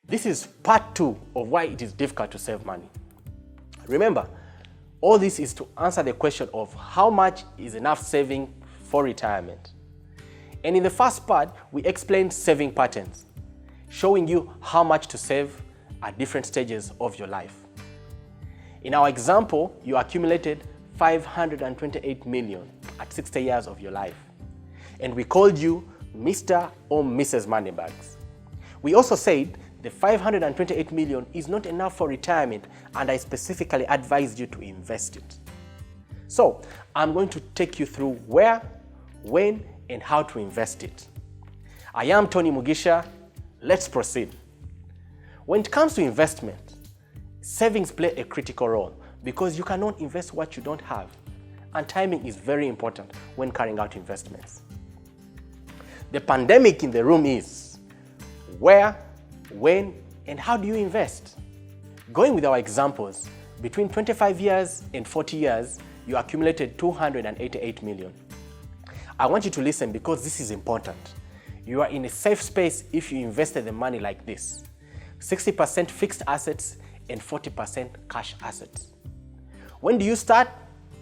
This is part 2 of why it is difficult to save money. Remember, all this is to answer the question of how much is enough saving for retirement. And in the first part, we explained saving patterns, showing you how much to save at different stages of your life. In our example, you accumulated 528 million at 60 years of your life. And we called you Mr. or Mrs. Moneybags. We also said the 528 million is not enough for retirement, and I specifically advised you to invest it. So I'm going to take you through where, when, and how to invest it. I am Tony Mugisha. Let's proceed. When it comes to investment, savings play a critical role because you cannot invest what you don't have, and timing is very important when carrying out investments. The pandemic in the room is where, when, and how do you invest? Going with our examples, between 25 years and 40 years, you accumulated 288 million. I want you to listen because this is important. You are in a safe space if you invested the money like this: 60% fixed assets and 40% cash assets. When do you start?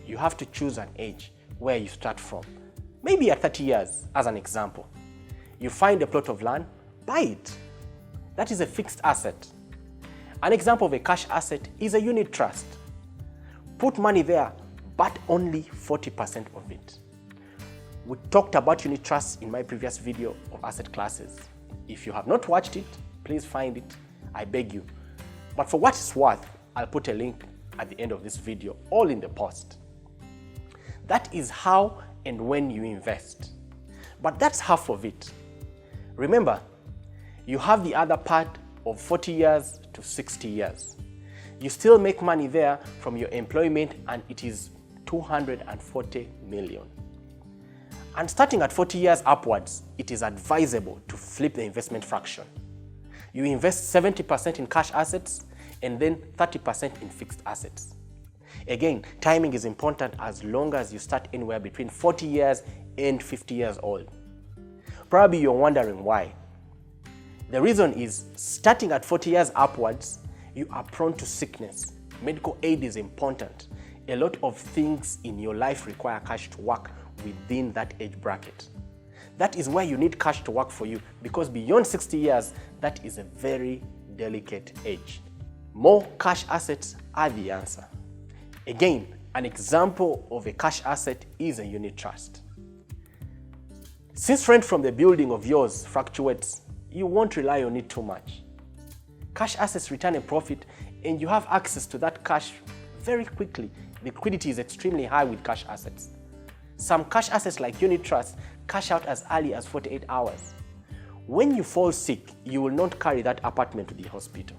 You have to choose an age where you start from. Maybe at 30 years, as an example. You find a plot of land, buy it. That is a fixed asset. An example of a cash asset is a unit trust. Put money there, but only 40% of it. We talked about unit trusts in my previous video of asset classes. If you have not watched it, please find it, I beg you. But for what it's worth, I'll put a link at the end of this video, all in the post. That is how and when you invest. But that's half of it. Remember, you have the other part of 40 years to 60 years. You still make money there from your employment, and it is 240 million. And starting at 40 years upwards, it is advisable to flip the investment fraction. You invest 70% in cash assets and then 30% in fixed assets. Again, timing is important as long as you start anywhere between 40 years and 50 years old. Probably you're wondering why. The reason is, starting at 40 years upwards, you are prone to sickness. Medical aid is important. A lot of things in your life require cash to work within that age bracket. That is why you need cash to work for you, because beyond 60 years, that is a very delicate age. More cash assets are the answer. Again, an example of a cash asset is a unit trust. Since rent from the building of yours fluctuates, you won't rely on it too much. Cash assets return a profit, and you have access to that cash very quickly. Liquidity is extremely high with cash assets. Some cash assets like unit trusts cash out as early as 48 hours. When you fall sick, you will not carry that apartment to the hospital.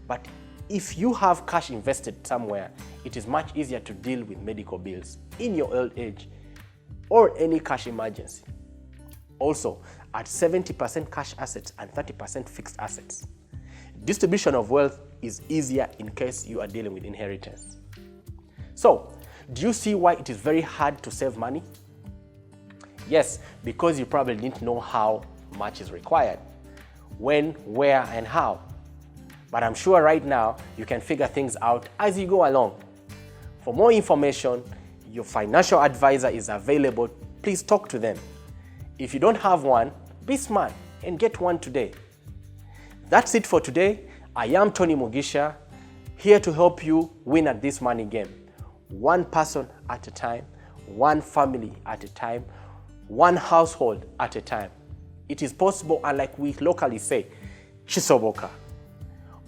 But if you have cash invested somewhere, it is much easier to deal with medical bills in your old age or any cash emergency. Also, at 70% cash assets and 30% fixed assets, distribution of wealth is easier in case you are dealing with inheritance. So, do you see why it is very hard to save money? Yes, because you probably didn't know how much is required, when, where, and how. But I'm sure right now you can figure things out as you go along. For more information, your financial advisor is available. Please talk to them. If you don't have one, be smart and get one today. That's it for today. I am Tony Mugisha, here to help you win at this money game. One person at a time, one family at a time, one household at a time. It is possible, and like we locally say, chisoboka.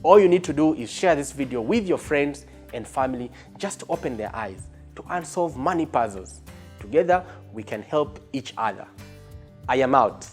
All you need to do is share this video with your friends and family just to open their eyes to unsolve money puzzles. Together, we can help each other. I am out.